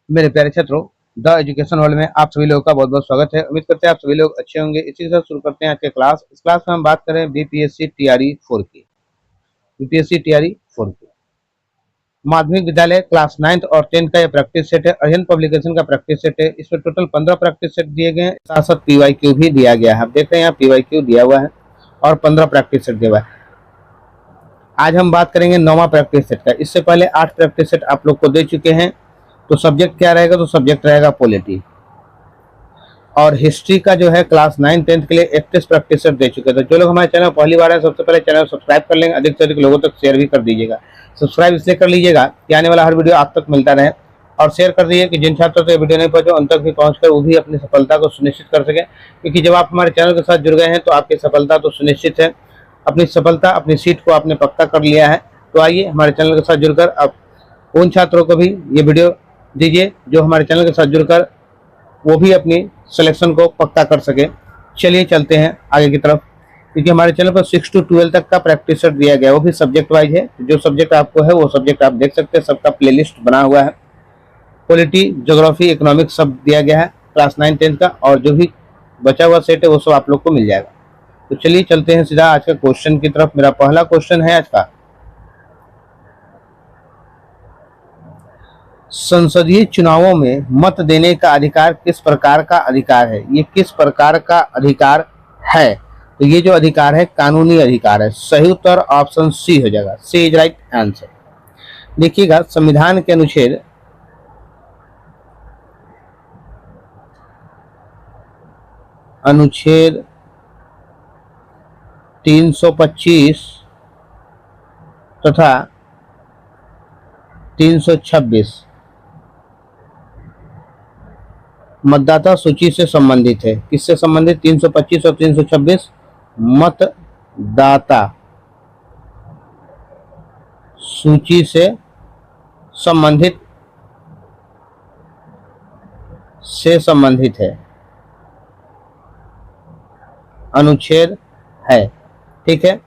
मेरे प्यारे छात्रों, द एजुकेशन वर्ल्ड में आप सभी लोगों का बहुत बहुत स्वागत है। उम्मीद करते हैं आप सभी लोग अच्छे होंगे। इसी के साथ शुरू करते हैं आज के क्लास। इस क्लास में हम बात करें बीपीएससी टीआरई 4 की। बीपीएससी टीआरई 4 की माध्यमिक विद्यालय क्लास 9th और 10th का यह प्रैक्टिस सेट है। अरिहंत पब्लिकेशन का प्रैक्टिस सेट है। इसमें टोटल 15 प्रैक्टिस सेट दिए गए हैं, साथ साथ पीवाईक्यू भी दिया गया है। आप देख रहे हैं यहाँ पीवाईक्यू दिया हुआ है और 15 प्रैक्टिस सेट दिया हुआ है। आज हम बात करेंगे 9वां प्रैक्टिस सेट का। इससे पहले 8 प्रैक्टिस सेट आप लोग को दे चुके हैं। तो सब्जेक्ट क्या रहेगा? तो सब्जेक्ट रहेगा पॉलिटी। और हिस्ट्री का जो है क्लास 9 10th के लिए 31 प्रैक्टिस सेट दे चुके थे। जो लोग हमारे चैनल पहली बार है, सबसे पहले चैनल सब्सक्राइब कर लेंगे, अधिक से अधिक लोगों तक शेयर भी कर दीजिएगा। सब्सक्राइब इसलिए कर लीजिएगा कि आने वाला हर वीडियो आप तक मिलता रहे, और शेयर कर दीजिए कि जिन छात्रों तक वीडियो नहीं पहुंचे उन तक भी पहुंचकर वो भी अपनी सफलता को सुनिश्चित कर सके। क्योंकि जब आप हमारे चैनल के साथ जुड़ गए हैं तो आपकी सफलता तो सुनिश्चित है। अपनी सफलता, अपनी सीट को आपने पक्का कर लिया है। तो आइए हमारे चैनल के साथ जुड़कर आप उन छात्रों को भी ये वीडियो दीजिए जो हमारे चैनल के साथ जुड़कर वो भी अपनी सिलेक्शन को पक्का कर सके। चलिए चलते हैं आगे की तरफ, क्योंकि हमारे चैनल पर 6 to 12 तक का प्रैक्टिस सेट दिया गया है, वो भी सब्जेक्ट वाइज है। जो सब्जेक्ट आपको है वो सब्जेक्ट आप देख सकते हैं, सबका प्लेलिस्ट बना हुआ है। पॉलिटी, ज्योग्राफी, इकोनॉमिक्स सब दिया गया है क्लास 9 10th का, और जो भी बचा हुआ सेट है वो सब आप लोग को मिल जाएगा। तो चलिए चलते हैं सीधा आज का क्वेश्चन की तरफ। मेरा पहला क्वेश्चन है आज का, संसदीय चुनावों में मत देने का अधिकार किस प्रकार का अधिकार है? ये किस प्रकार का अधिकार है? तो ये जो अधिकार है कानूनी अधिकार है। सही उत्तर ऑप्शन सी हो जाएगा। C is right answer. देखिएगा, संविधान के अनुच्छेद 325 तथा 326 मतदाता सूची से संबंधित है। किससे संबंधित? 325 और 326 मतदाता सूची से संबंधित है, अनुच्छेद है। ठीक है।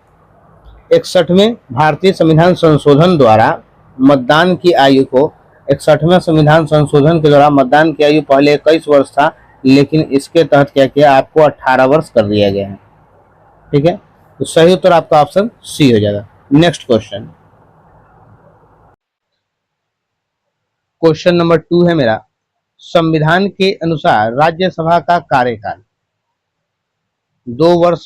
61वें भारतीय संविधान संशोधन द्वारा मतदान की आयु को 61वें संविधान संशोधन के द्वारा मतदान की आयु पहले 21 वर्ष था, लेकिन इसके तहत क्या किया? आपको 18 वर्ष कर दिया गया है। ठीक है। तो सही उत्तर आपका ऑप्शन सी हो जाएगा। नेक्स्ट क्वेश्चन, क्वेश्चन नंबर 2 है मेरा, संविधान के अनुसार राज्यसभा का कार्यकाल 2 वर्ष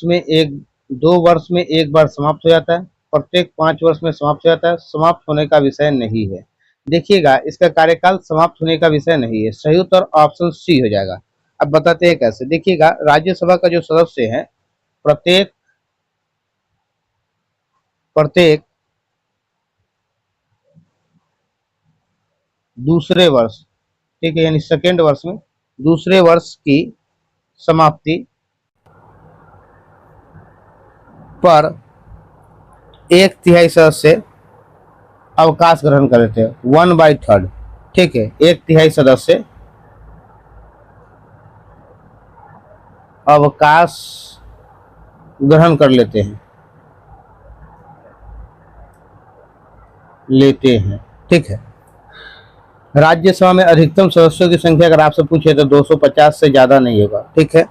में एक बार समाप्त हो जाता है, प्रत्येक 5 वर्ष में समाप्त हो जाता है, समाप्त होने का विषय नहीं है। देखिएगा, इसका कार्यकाल समाप्त होने का विषय नहीं है। सही उत्तर ऑप्शन सी हो जाएगा। अब बताते हैं कैसे। देखिएगा, राज्यसभा का जो सदस्य है प्रत्येक प्रत्येक दूसरे वर्ष, ठीक है, यानी सेकेंड वर्ष में दूसरे वर्ष की समाप्ति पर 1/3 सदस्य अवकाश ग्रहण कर लेते हैं। 1/3, ठीक है, 1/3 सदस्य अवकाश ग्रहण कर लेते हैं। ठीक है। राज्यसभा में अधिकतम सदस्यों की संख्या अगर आपसे पूछे तो 250 से ज्यादा नहीं होगा। ठीक है।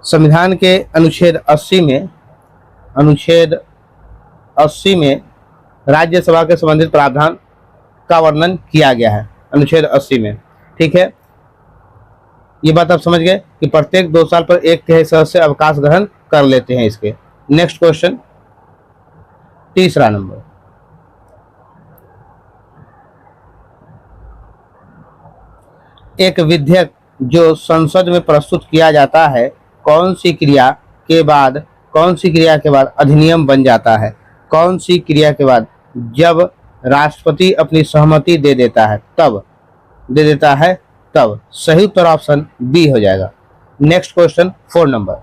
संविधान के अनुच्छेद 80 में राज्यसभा के संबंधित प्रावधान का वर्णन किया गया है, अनुच्छेद 80 में। ठीक है। ये बात आप समझ गए कि प्रत्येक 2 साल पर 1/3 सदस्य अवकाश ग्रहण कर लेते हैं इसके। नेक्स्ट क्वेश्चन, तीसरा नंबर, एक विधेयक जो संसद में प्रस्तुत किया जाता है कौन सी क्रिया के बाद अधिनियम बन जाता है? कौन सी क्रिया के बाद? जब राष्ट्रपति अपनी सहमति दे देता है तब। सही उत्तर ऑप्शन बी हो जाएगा। नेक्स्ट क्वेश्चन 4 नंबर,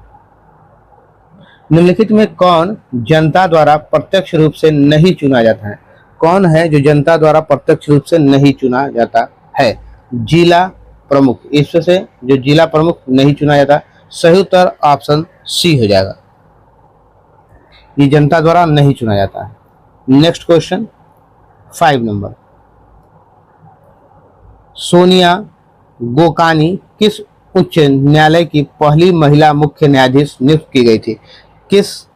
निम्नलिखित में कौन जनता द्वारा प्रत्यक्ष रूप से नहीं चुना जाता है? कौन है जो जनता द्वारा प्रत्यक्ष रूप से नहीं चुना जाता है? जिला प्रमुख। इसमें से जो जिला प्रमुख नहीं चुना जाता, सही उत्तर ऑप्शन सी हो जाएगा। ये जनता द्वारा नहीं चुना जाता है। Next question 5 number, Sonia Gokani किस उच्च न्यायालय की पहली महिला मुख्य न्यायाधीश नियुक्त की गई थी? किस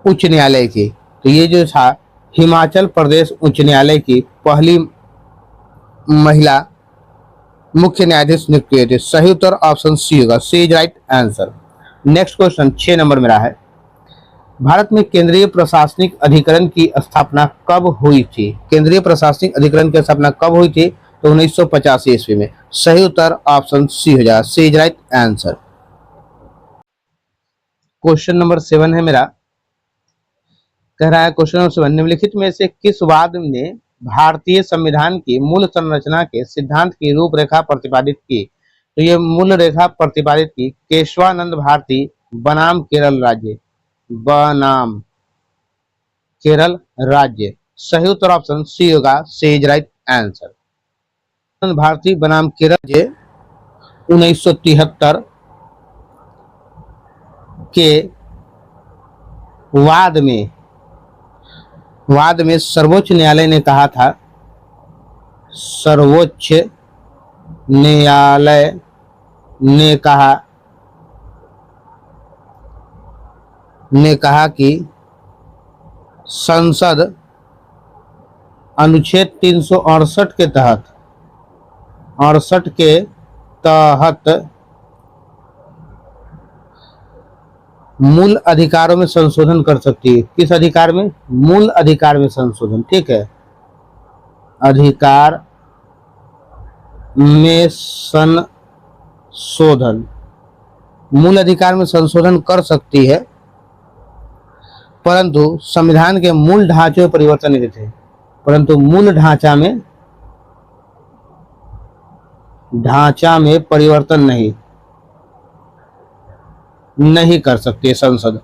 उच्च न्यायालय की? तो ये जो था हिमाचल प्रदेश उच्च न्यायालय की पहली महिला मुख्य न्यायाधीश नियुक्त किए थे। सही उत्तर ऑप्शन सी होगा, C is right answer. Next question 6 number मेरा है, भारत में केंद्रीय प्रशासनिक अधिकरण की स्थापना कब हुई थी? केंद्रीय प्रशासनिक अधिकरण की स्थापना कब हुई थी? तो 1985 ईस्वी में। सही उत्तर ऑप्शन सी हो जाएगा, C is right answer. Question number 7 है मेरा, कह रहा है क्वेश्चन नंबर 7, निम्नलिखित में से किस वाद ने भारतीय संविधान की मूल संरचना के सिद्धांत की रूपरेखा प्रतिपादित की? तो ये मूल रेखा प्रतिपादित की केशवानंद भारती बनाम केरल राज्य, बनाम केरल राज्य। सही उत्तर ऑप्शन सी होगा, C is right answer. Bharti बनाम केरल राज्य 1973 के वाद में सर्वोच्च न्यायालय ने कहा था, सर्वोच्च न्यायालय ने कहा कि संसद अनुच्छेद 368 के तहत मूल अधिकारों में संशोधन कर सकती है। किस अधिकार में? मूल अधिकार में संशोधन, ठीक है, अधिकार में संशोधन, मूल अधिकार में संशोधन कर सकती है, परंतु संविधान के मूल ढांचे में परिवर्तन नहीं थे, परंतु मूल ढांचा में परिवर्तन नहीं कर सकती है संसद।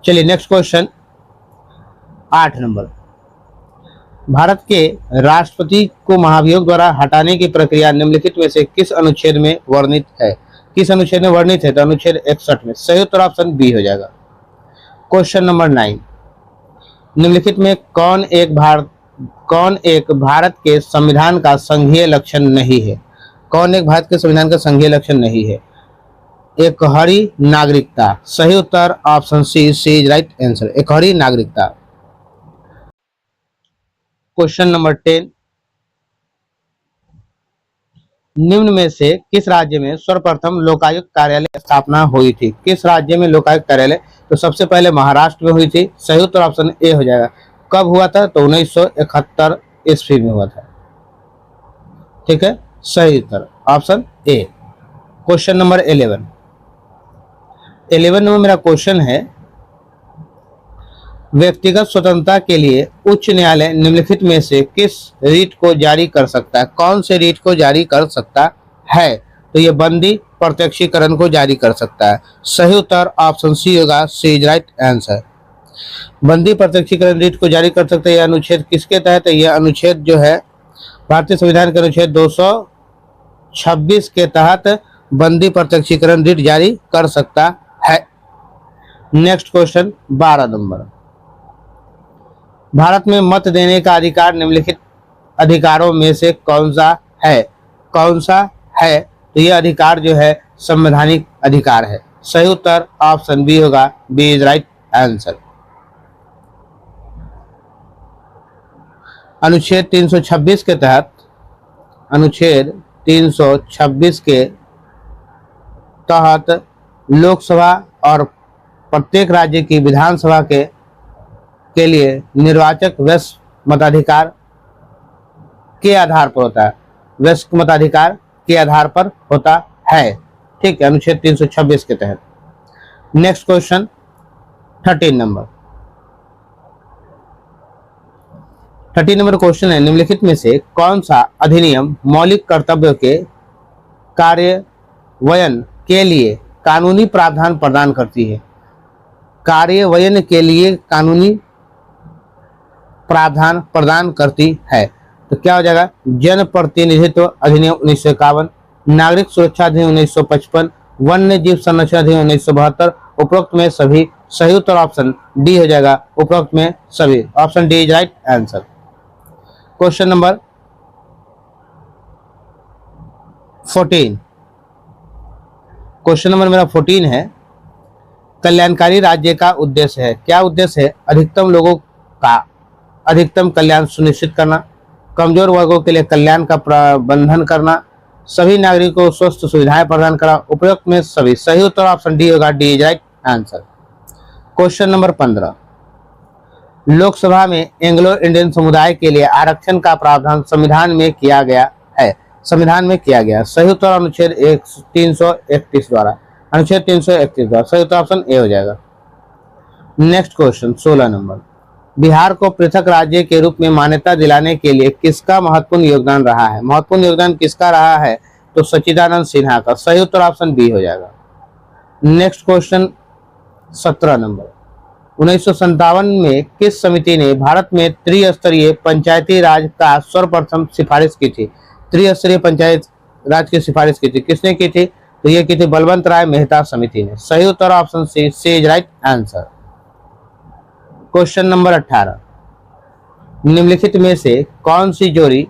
चलिए नेक्स्ट क्वेश्चन 8 नंबर, भारत के राष्ट्रपति को महाभियोग द्वारा हटाने की प्रक्रिया निम्नलिखित में से किस अनुच्छेद में वर्णित है? किस अनुच्छेद में वर्णित है? तो अनुच्छेद 61 में। सही उत्तर ऑप्शन बी हो जाएगा। क्वेश्चन नंबर 9, निम्नलिखित में कौन एक भारत के संविधान का संघीय लक्षण नहीं है? कौन एक भारत के संविधान का संघीय लक्षण नहीं है? एक हरी नागरिकता। सही उत्तर option C, C is right answer, एक हरी नागरिकता। क्वेश्चन नंबर 10, निम्न में से किस राज्य में सर्वप्रथम लोकायुक्त कार्यालय स्थापना हुई थी? किस राज्य में लोकायुक्त कार्यालय? तो सबसे पहले महाराष्ट्र में हुई थी। सही उत्तर ऑप्शन ए हो जाएगा। कब हुआ था? तो 1971 ईस्वी में हुआ था, ठीक है, सही उत्तर option A. Question number 11 number मेरा क्वेश्चन है, व्यक्तिगत स्वतंत्रता के लिए उच्च न्यायालय निम्नलिखित में से किस रीट को जारी कर सकता है? कौन से रीट को जारी कर सकता है? तो ये बंदी प्रत्यक्षीकरण को जारी कर सकता है। सही उत्तर ऑप्शन सी होगा, सी इज राइट आंसर। बंदी प्रत्यक्षीकरण रीट को जारी कर सकता है। यह अनुच्छेद किसके तहत है? यह अनुच्छेद जो है भारतीय संविधान के अनुच्छेद 226 के तहत बंदी प्रत्यक्षीकरण रीट जारी कर सकता है। नेक्स्ट क्वेश्चन 12 नंबर, भारत में मत देने का अधिकार निम्नलिखित अधिकारों में से कौन सा है? तो यह अधिकार जो है संवैधानिक अधिकार है। सही उत्तर ऑप्शन बी होगा, बी इज राइट आंसर। अनुच्छेद 326 के तहत लोकसभा और प्रत्येक राज्य की विधानसभा के लिए निर्वाचक वयस्क मताधिकार के आधार पर होता है, वयस्क मताधिकार के आधार पर होता है, ठीक है, अनुच्छेद 326 के तहत। नेक्स्ट क्वेश्चन 13 नंबर क्वेश्चन है, निम्नलिखित में से कौन सा अधिनियम मौलिक कर्तव्यों के कार्यान्वयन के लिए कानूनी प्रावधान प्रदान करती है? कार्यान्वयन के लिए कानूनी प्रावधान प्रदान करती है। तो क्या हो जाएगा? जन प्रतिनिधित्व अधिनियम 1951, नागरिक सुरक्षा अधिनियम 1955, वन्य जीव संरक्षण अधिनियम 1972, उपरोक्त में सभी। सही उत्तर ऑप्शन डी हो जाएगा, उपरोक्त में सभी। Option D is right answer. Question number 14, question number मेरा 14 है, कल्याणकारी राज्य का उद्देश्य है। क्या उद्देश्य है? अधिकतम लोगों का अधिकतम कल्याण सुनिश्चित करना, कमजोर वर्गों के लिए कल्याण का प्रबंधन करना, सभी नागरिकों को स्वस्थ सुविधाएं प्रदान करना। उपयुक्त में सभी। सही उत्तर ऑप्शन डी होगा, D is right answer. Question number 15, Lok Sabha में एंग्लो इंडियन समुदाय के लिए आरक्षण का प्रावधान संविधान में किया गया है। संविधान में किया गया। सही उत्तर अनुच्छेद 331 द्वारा, अनुच्छेद 331 द्वारा। सही उत्तर ऑप्शन ए हो जाएगा। नेक्स्ट क्वेश्चन 16 नंबर, बिहार को पृथक राज्य के रूप में मान्यता दिलाने के लिए किसका महत्वपूर्ण योगदान रहा है? महत्वपूर्ण योगदान किसका रहा है? तो सच्चिदानंद सिन्हा का। सही उत्तर ऑप्शन बी हो जाएगा। नेक्स्ट क्वेश्चन 17 नंबर, 1957 में किस समिति ने भारत में त्रिस्तरीय पंचायती राज का सर्वप्रथम सिफारिश की थी? त्रिस्तरीय पंचायत राज की सिफारिश की थी, किसने की थी? तो ये की थी बलवंत राय मेहता समिति ने। सही उत्तर option C is right answer. Question number 18, निम्नलिखित में से कौन सी जोड़ी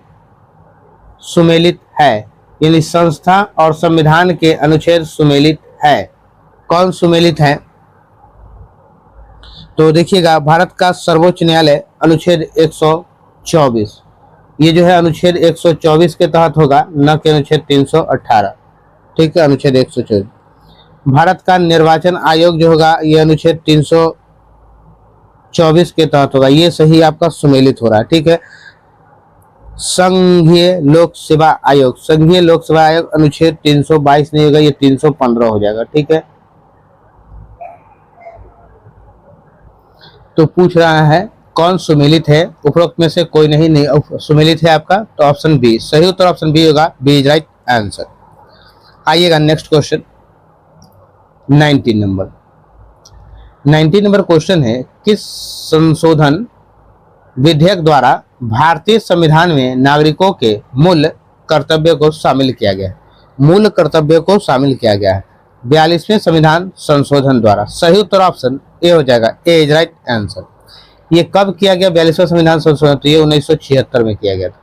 सुमेलित है? यानी संस्था और संविधान के अनुच्छेद सुमेलित है। कौन सुमेलित है? तो देखिएगा, भारत का सर्वोच्च न्यायालय अनुच्छेद 124, ये जो है अनुच्छेद 124 के तहत होगा, न कि अनुच्छेद 318। ठीक है, अनुच्छेद 124। भारत का निर्वाचन आयोग जो होगा ये अनुच्छेद 324 के तहत होगा, ये सही आपका सुमेलित हो रहा है। ठीक है, संघीय लोक सेवा आयोग, संघीय लोक सेवा आयोग अनुच्छेद 322 नहीं होगा, ये 315 हो जाएगा। ठीक है, तो पूछ रहा है कौन सुमेलित है? उपरोक्त में से कोई नहीं सुमेलित है आपका, तो ऑप्शन बी। सही उत्तर ऑप्शन बी होगा, बी इज राइट आंसर। आइएगा next question 19 number. 19 number question है, किस संशोधन विधेयक द्वारा भारतीय संविधान में नागरिकों के मूल कर्तव्य को शामिल किया गया है? मूल कर्तव्य को शामिल किया गया है 42वें संविधान संशोधन द्वारा। सही उत्तर ऑप्शन ए हो जाएगा, ए इज राइट आंसर। ये कब किया गया 42वां संविधान संशोधन? तो ये 1976 में किया गया था।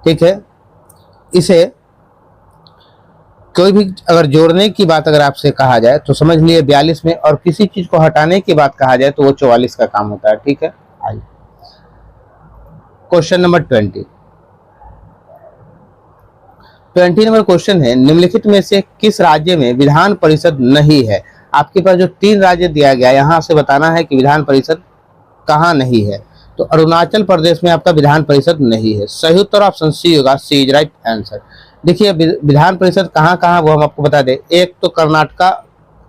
ठीक है, इसे कोई भी अगर जोड़ने की बात अगर आपसे कहा जाए तो समझ लिए 42 में, और किसी चीज को हटाने की बात कहा जाए तो वो 44 का काम होता है। ठीक है, आइए क्वेश्चन नंबर 20 नंबर क्वेश्चन है, निम्नलिखित में से किस राज्य में विधान परिषद नहीं है? आपके पास जो 3 राज्य दिया गया, यहां से बताना है कि विधान परिषद कहाँ नहीं है। तो अरुणाचल प्रदेश में आपका विधान परिषद नहीं है। सही उत्तर ऑप्शन सी होगा, सी इज राइट आंसर। देखिए, विधान परिषद कहाँ कहाँ वो हम आपको बता दें। एक तो कर्नाटका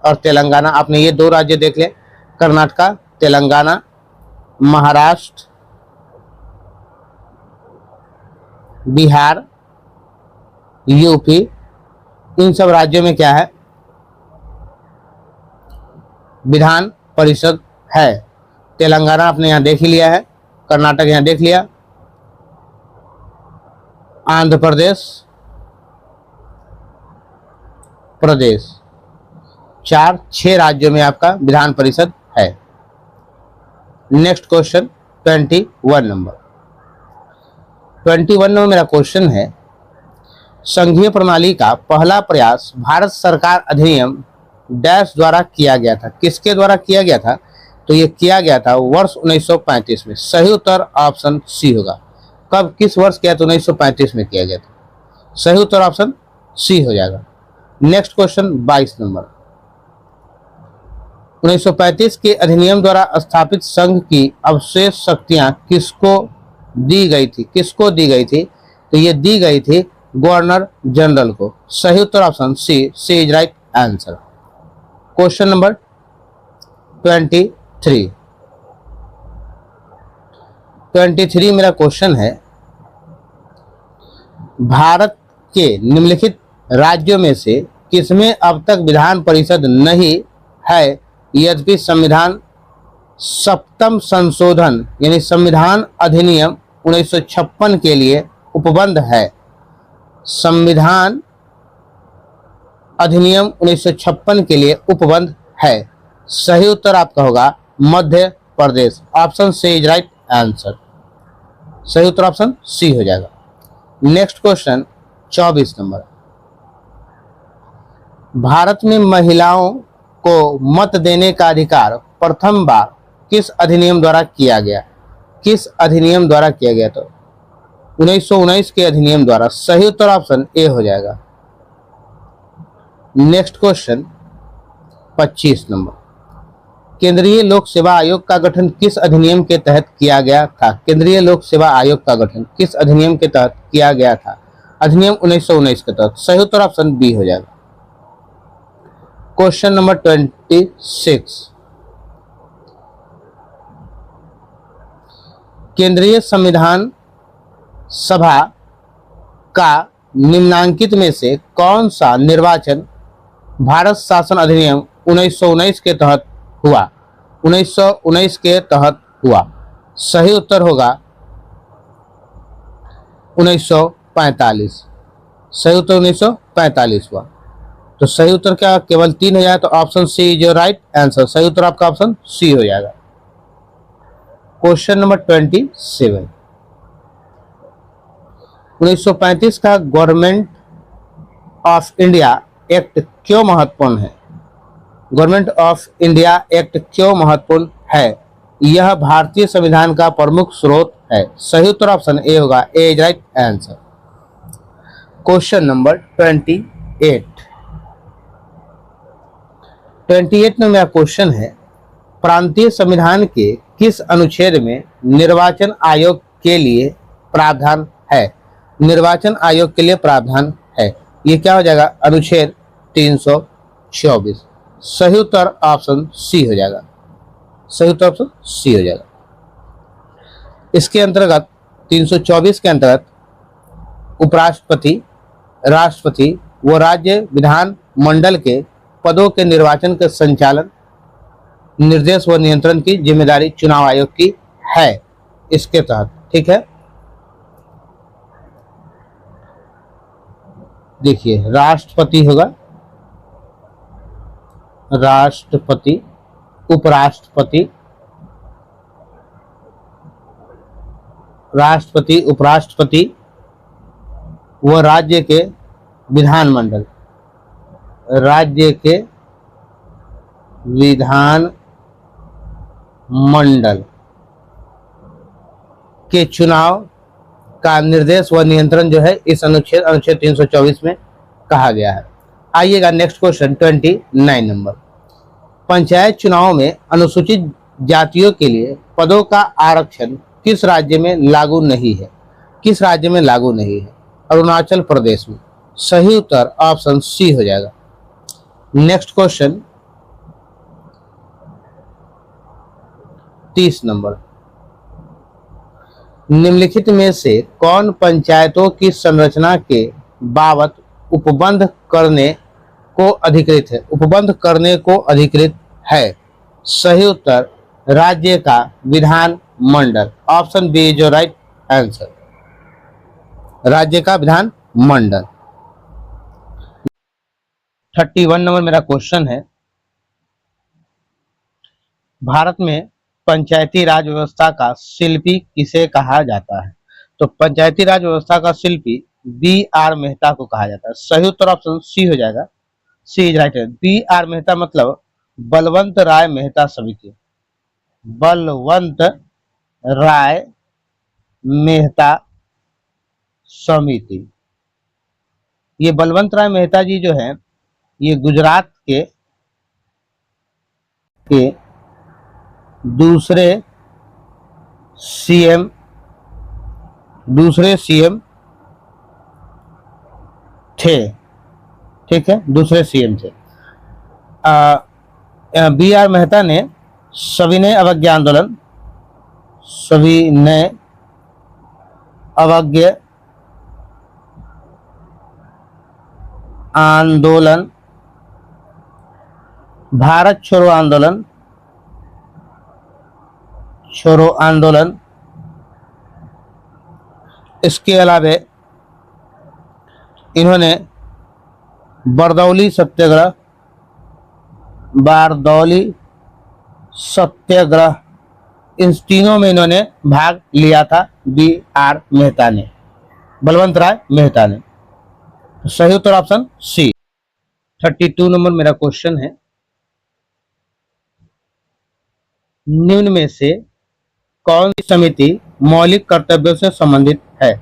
और तेलंगाना, आपने ये 2 राज्य देख ले, कर्नाटका, तेलंगाना, महाराष्ट्र, बिहार, यूपी, इन सब राज्यों में क्या है? विधान परिषद है। तेलंगाना आपने यहाँ देख ही लिया है, कर्नाटक यहाँ देख लिया, आंध्र प्रदेश, 6 राज्यों में आपका विधान परिषद है। Next question 21 number. 21 नंबर मेरा क्वेश्चन है, संघीय प्रणाली का पहला प्रयास भारत सरकार अधिनियम डैश द्वारा किया गया था। किसके द्वारा किया गया था? तो ये किया गया था वर्ष 1935 में। सही उत्तर ऑप्शन सी होगा। कब, किस वर्ष किया? तो 1935 में किया गया था। सही उत्तर ऑप्शन सी हो जाएगा। Next question 22 number. 1935 के अधिनियम द्वारा स्थापित संघ की अवशेष शक्तियां किसको दी गई थी? किसको दी गई थी? तो ये दी गई थी गवर्नर जनरल को। सही उत्तर option C, C is right answer. Question number 23 मेरा क्वेश्चन है, भारत के निम्नलिखित राज्यों में से किसमें अब तक विधान परिषद नहीं है, यद्यपि संविधान 7म संशोधन यानी संविधान अधिनियम 1956 के लिए उपबंध है? संविधान अधिनियम 1956 के लिए उपबंध है। सही उत्तर आपका होगा Madhya Pradesh. Option C is right answer. सही उत्तर ऑप्शन सी हो जाएगा। नेक्स्ट क्वेश्चन 24 नंबर, भारत में महिलाओं को मत देने का अधिकार प्रथम बार किस अधिनियम द्वारा किया गया? किस अधिनियम द्वारा किया गया? तो 1919 के अधिनियम द्वारा। सही उत्तर ऑप्शन ए हो जाएगा। नेक्स्ट क्वेश्चन 25 नंबर, केंद्रीय लोक सेवा आयोग का गठन किस अधिनियम के तहत किया गया था? केंद्रीय लोक सेवा आयोग का गठन किस अधिनियम के तहत किया गया था? अधिनियम 1919 के तहत। सही उत्तर ऑप्शन बी हो जाएगा। क्वेश्चन नंबर 26, केंद्रीय संविधान सभा का निम्नांकित में से कौन सा निर्वाचन भारत शासन अधिनियम 1919 के तहत हुआ? 1919 के तहत हुआ। सही उत्तर होगा 1945। सही उत्तर 1945 हुआ। तो सही उत्तर क्या केवल 3 हो जाए तो option C is your right answer. सही उत्तर आपका ऑप्शन सी हो जाएगा। क्वेश्चन नंबर 27, 1935 का गवर्नमेंट ऑफ इंडिया एक्ट क्यों महत्वपूर्ण है? गवर्नमेंट ऑफ इंडिया एक्ट क्यों महत्वपूर्ण है? यह भारतीय संविधान का प्रमुख स्रोत है। सही उत्तर ऑप्शन ए होगा। A is right answer. Question number 28 में मेरा क्वेश्चन है, प्रांतीय संविधान के किस अनुच्छेद में निर्वाचन आयोग के लिए प्रावधान है? निर्वाचन आयोग के लिए प्रावधान है। ये क्या हो जाएगा? अनुच्छेद 324। सही उत्तर ऑप्शन सी हो जाएगा। सही उत्तर ऑप्शन सी हो जाएगा। इसके अंतर्गत 324 के अंतर्गत उपराष्ट्रपति, राष्ट्रपति व राज्य विधान मंडल के पदों के निर्वाचन के संचालन, निर्देश व नियंत्रण की जिम्मेदारी चुनाव आयोग की है इसके तहत। ठीक है, देखिए राष्ट्रपति होगा, राष्ट्रपति, उपराष्ट्रपति, राष्ट्रपति, उपराष्ट्रपति व राज्य के विधानमंडल, राज्य के विधान मंडल के चुनाव का निर्देश व नियंत्रण जो है इस अनुच्छेद 324 में कहा गया है। आइएगा नेक्स्ट क्वेश्चन 29 नंबर, पंचायत चुनाव में अनुसूचित जातियों के लिए पदों का आरक्षण किस राज्य में लागू नहीं है? किस राज्य में लागू नहीं है? अरुणाचल प्रदेश में। सही उत्तर ऑप्शन सी हो जाएगा। नेक्स्ट क्वेश्चन 30 नंबर, निम्नलिखित में से कौन पंचायतों की संरचना के बाबत उपबंध करने को अधिकृत है? उपबंध करने को अधिकृत है। सही उत्तर राज्य का विधान मंडल। Option B is your right answer. राज्य का विधान मंडल। 31 नंबर मेरा क्वेश्चन है, भारत में पंचायती राज व्यवस्था का शिल्पी किसे कहा जाता है? तो पंचायती राज व्यवस्था का शिल्पी B.R. मेहता को कहा जाता है। सही उत्तर ऑप्शन सी हो जाएगा। C is right. B.R. Mehta मतलब बलवंत राय मेहता समिति। बलवंत राय मेहता समिति। ये बलवंत राय मेहता जी जो है ये गुजरात के दूसरे सीएम थे। ठीक है, दूसरे सीएम थे। B.R. मेहता ने सविनय अवज्ञा आंदोलन, भारत छोड़ो आंदोलन, इसके अलावा इन्होंने बारदौली सत्याग्रह इन तीनों में इन्होंने भाग लिया था बी आर मेहता ने, बलवंत राय मेहता ने। तो सही उत्तर ऑप्शन सी। 32 नंबर मेरा क्वेश्चन है, निम्न में से कौन सी समिति मौलिक कर्तव्यों से संबंधित है?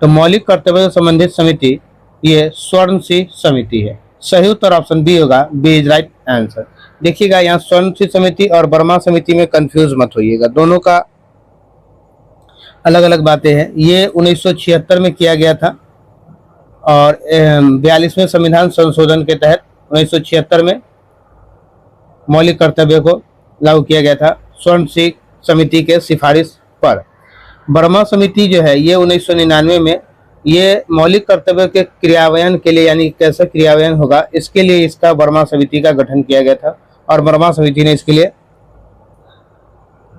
तो मौलिक कर्तव्यों से संबंधित समिति ये स्वर्ण सिंह समिति है। सही उत्तर ऑप्शन बी होगा, बी इज राइट आंसर। देखिएगा यहाँ स्वर्ण सिंह समिति और वर्मा समिति में कंफ्यूज मत होइएगा, दोनों का अलग अलग बातें हैं। ये 1976 में किया गया था और 42वें संविधान संशोधन के तहत 1976 में मौलिक कर्तव्य को लागू किया गया था स्वर्ण सिंह समिति के सिफारिश पर। वर्मा समिति जो है ये 1999 में ये मौलिक कर्तव्य के क्रियान्वयन के लिए, यानी कैसे क्रियान्वयन होगा इसके लिए इसका वर्मा समिति का गठन किया गया था और वर्मा समिति ने इसके लिए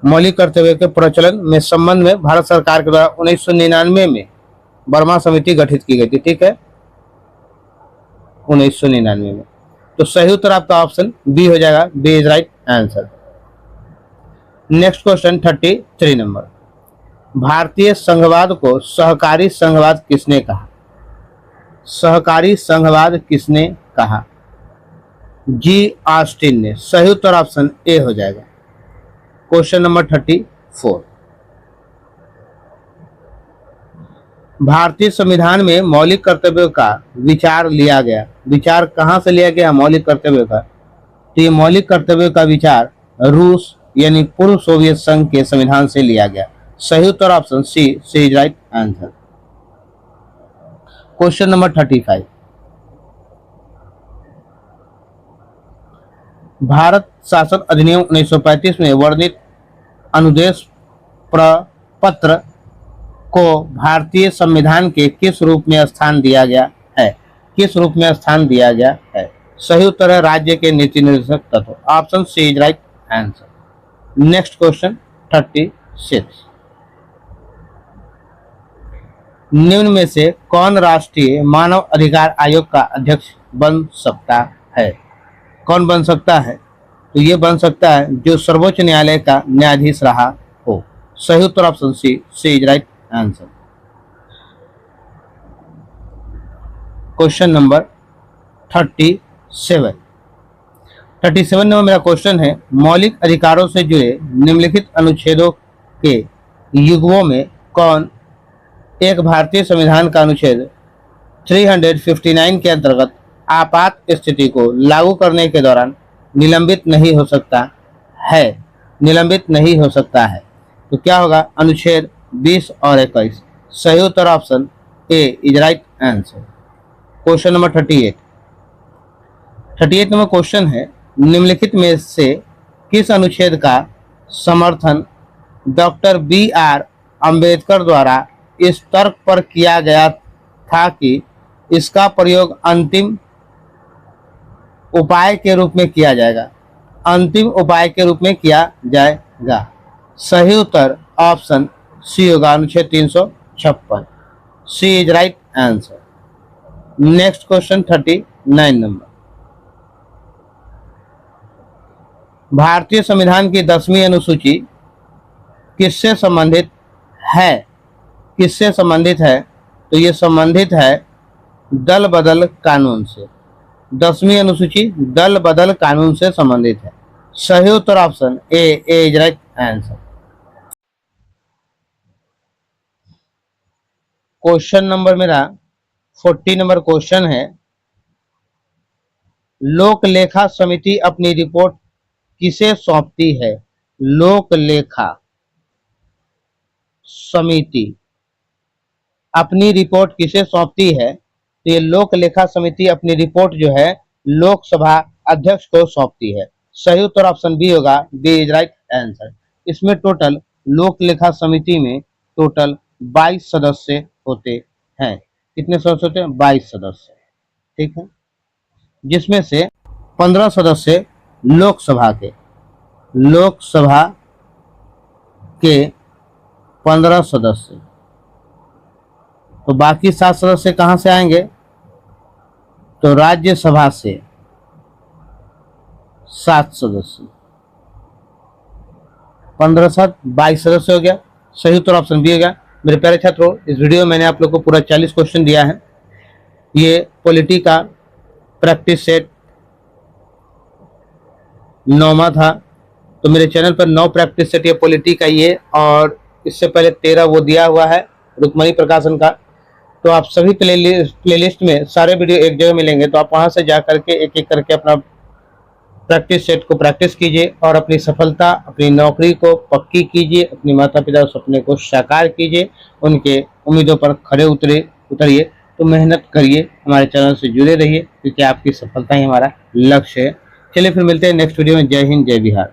मौलिक कर्तव्य के प्रचलन में संबंध में भारत सरकार के द्वारा 1999 में वर्मा समिति गठित की गई थी। ठीक है, 1999 में। तो सही उत्तर आपका ऑप्शन बी हो जाएगा, B is right answer. Next question 33 number, भारतीय संघवाद को सहकारी संघवाद किसने कहा? सहकारी संघवाद किसने कहा? जी ऑस्टिन ने। सही उत्तर ऑप्शन ए हो जाएगा। क्वेश्चन नंबर 34, भारतीय संविधान में मौलिक कर्तव्यों का विचार लिया गया। विचार कहां से लिया गया मौलिक कर्तव्यों का? तो ये मौलिक कर्तव्यों का विचार रूस यानी पूर्व सोवियत संघ के संविधान से लिया गया। सही उत्तर option C, C is right answer. Question number 35, Bharat शासन अधिनियम 1935 में वर्णित अनुदेश प्रपत्र को भारतीय संविधान के किस रूप में स्थान दिया गया है? किस रूप में स्थान दिया गया है? सही उत्तर है राज्य के नीति निर्देशक तत्व। Option C is right answer. Next question 36, निम्न में से कौन राष्ट्रीय मानव अधिकार आयोग का अध्यक्ष बन सकता है? कौन बन सकता है? तो ये बन सकता है जो सर्वोच्च न्यायालय का न्यायाधीश रहा हो। सही उत्तर option C, C is right answer. Question number 37 number मेरा क्वेश्चन है, मौलिक अधिकारों से जुड़े निम्नलिखित अनुच्छेदों के युग्मों में कौन एक भारतीय संविधान का अनुच्छेद 359 के अंतर्गत आपात स्थिति को लागू करने के दौरान निलंबित नहीं हो सकता है? निलंबित नहीं हो सकता है तो क्या होगा? अनुच्छेद 20 और 21। सही उत्तर option A is right answer. Question number 38 number question है, निम्नलिखित में से किस अनुच्छेद का समर्थन डॉक्टर बी आर अम्बेडकर द्वारा इस तर्क पर किया गया था कि इसका प्रयोग अंतिम उपाय के रूप में किया जाएगा? अंतिम उपाय के रूप में किया जाएगा। सही उत्तर ऑप्शन सी होगा, अनुच्छेद 356। C is right answer. Next question 39 number, भारतीय संविधान की 10वीं अनुसूची किससे संबंधित है? किससे संबंधित है? तो ये संबंधित है दल बदल कानून से। 10वीं अनुसूची दल बदल कानून से संबंधित है। सही उत्तर option A is right answer. Question number मेरा 40 नंबर क्वेश्चन है, लोक लेखा समिति अपनी रिपोर्ट किसे सौंपती है? लोक लेखा समिति अपनी रिपोर्ट किसे सौंपती है? तो ये लोक लेखा समिति अपनी रिपोर्ट जो है लोकसभा अध्यक्ष को सौंपती है। सही उत्तर ऑप्शन बी होगा, बी इज राइट आंसर। इसमें टोटल लोक लेखा समिति में टोटल 22 सदस्य होते हैं। कितने सदस्य होते हैं? 22 सदस्य। ठीक है, जिसमें से 15 सदस्य लोकसभा के 15 सदस्य। तो बाकी 7 सदस्य कहां से आएंगे? तो राज्यसभा से 7 सदस्य। 15 7 22 सदस्य हो गया। सही उत्तर ऑप्शन बी हो गया। मेरे प्यारे छात्रों, इस वीडियो में मैंने आप लोग को पूरा 40 क्वेश्चन दिया है। ये पॉलिटी का प्रैक्टिस सेट 9वां था। तो मेरे चैनल पर 9 प्रैक्टिस सेट ये पॉलिटी का ये, और इससे पहले 13 वो दिया हुआ है रुक्मणी प्रकाशन का। तो आप सभी प्लेलिस्ट में सारे वीडियो एक जगह मिलेंगे, तो आप वहां से जा करके एक एक करके अपना प्रैक्टिस सेट को प्रैक्टिस कीजिए और अपनी सफलता, अपनी नौकरी को पक्की कीजिए, अपने माता पिता के सपने को साकार कीजिए, उनके उम्मीदों पर खड़े उतरिए। तो मेहनत करिए, हमारे चैनल से जुड़े रहिए, क्योंकि आपकी सफलता ही हमारा लक्ष्य है। चलिए फिर मिलते हैं नेक्स्ट वीडियो में। जय हिंद, जय बिहार।